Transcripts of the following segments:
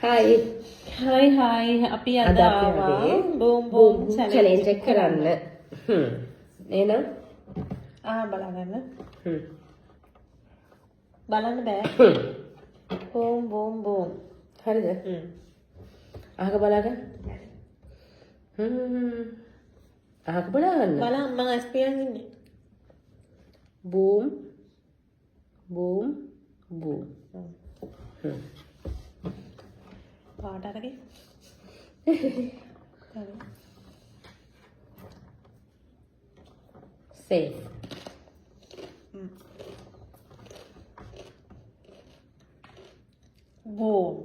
Hi හයි අපි අද ආවා බූම් බූම් චැලෙන්ජ් එක කරන්න. එහෙනම් බලන්න බලන්න බෑ. Boom boom boom. හරිද? අහක බලාගන්න. අහක බලාගන්න. බලන්න මම ස්පීඩ්ෙන් ඉන්නේ. Boom boom boom. පාට අරගෙන. safe. බූම්.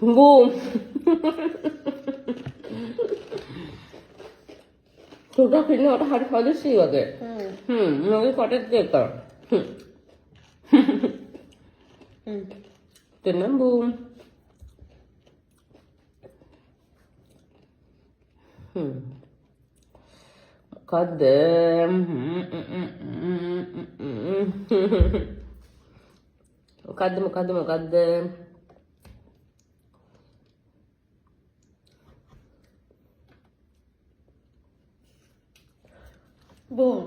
බූම්. සුදා පින්නවට හරි හදිසි වගේ. මගේ කොටත් දෙක. Tenang boom. Kadem. Kadem. Boom.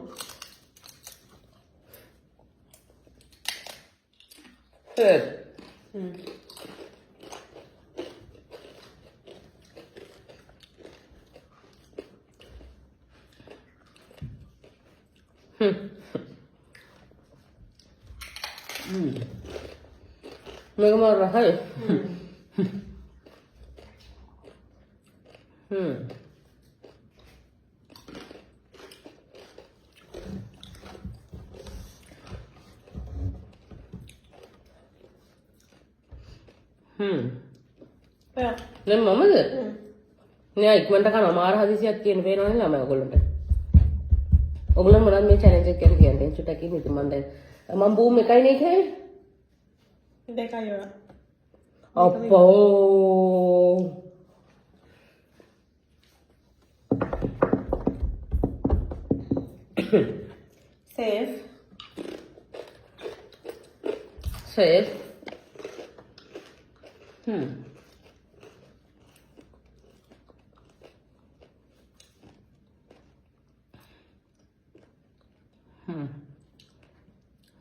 Third. Mereka marah, hai. ඔයා දැන් මමද? නෑ ඉක්මනට කරනවා මාර හදිසියක් තියෙන පේනවනේ ළමයි ඔයගොල්ලන්ට. ඔයගොල්ලෝ මොනවද මේ චැලෙන්ජ් එක කියන්නේ චුට්ටක් ඉන්න ඉතින් මම දැන් මම බූම් එකයි නේ කියන්නේ. දෙකයි ඔයා. අප්පෝ. සේෆ්. Safe.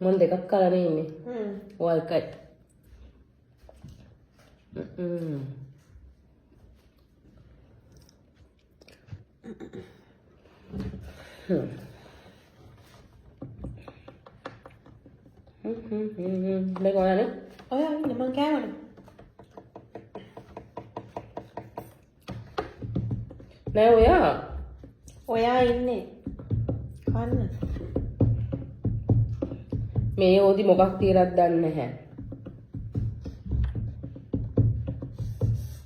මම දෙකක් කරලා ඉන්නේ. ඔය එකයි. දෙක ඔයානේ. ඔයා ඉන්න මං කෑවනේ. නෑ ඔයා. ඔයා ඉන්නේ. කන්න. මේ ඕදි මොකක් තියරක් දන්නේ නැහැ.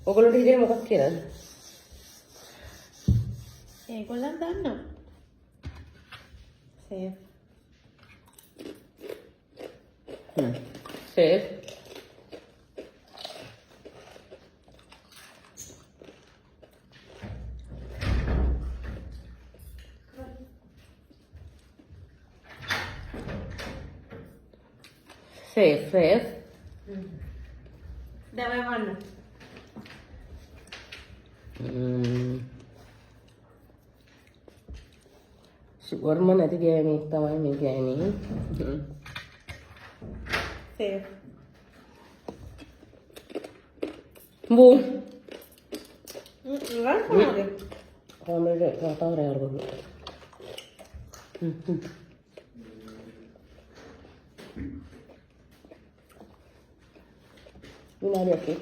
ඔයගොල්ලෝට හිතේ මොකක් කියලාද? ඒගොල්ලන් දන්නවා. සේෆ්. Safe. Safe. දැන් ඔයා කන්න. ෂුවර්ම නැති ගෑණියෙක් තමයි මේ ගෑණි. සේෆ්. බූම්. ලස්සනද? කාමරේ කතාව රැවල් කරනවා. විනාඩියක්.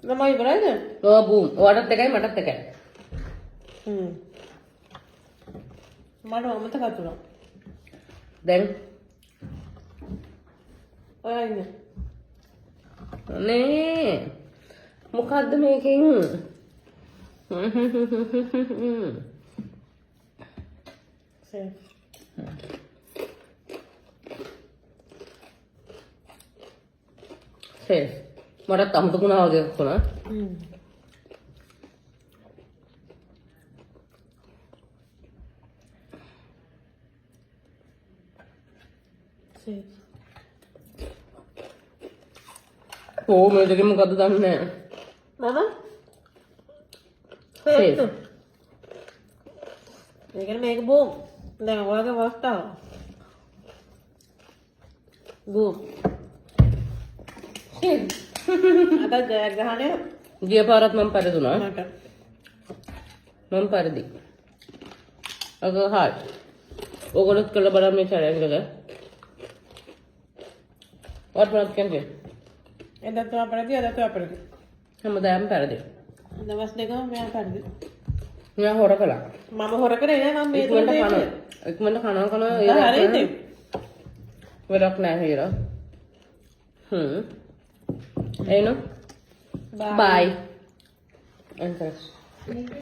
ළමයි ඉවරයිද? ඔය බූම්. ඔයාටත් එකයි මටත් එකයි. මට අමතක වුණා. දැන් ඔයා ඉන්න. නේ මොකද්ද මේකෙන්? සේෆ්. Safe. මටත් අමුතුුණා වගේ වුණා. ඕ මේ දෙකෙන් මොකද්ද දන්නේ මම Safe. මේකනේ මේක බූම්. දැන් ඔයාගේ අවස්ථාව. බූම්. අද ජයග්‍රහණය ගිය පාරත් මම පෙරදුනා. මට. මම පෙරදි. අග හාට්. ඕගොල්ලොත් කළ බලන්න මේ challenge එක. what not can do. එදත් අපරදී අදත් අපරදී. හැමදාම පෙරදි. දවස් දෙකම මෙයා පරදී. මෙයා හොර කළා. මම හොර කරේ නෑ මම මේ ඉක්මනට තුන කනවා. දෙන්නේ. ඉක්මනට කනවා හරිද? වැඩක් නෑ හීරා. එනෝ. Bye. Bye. Entrance.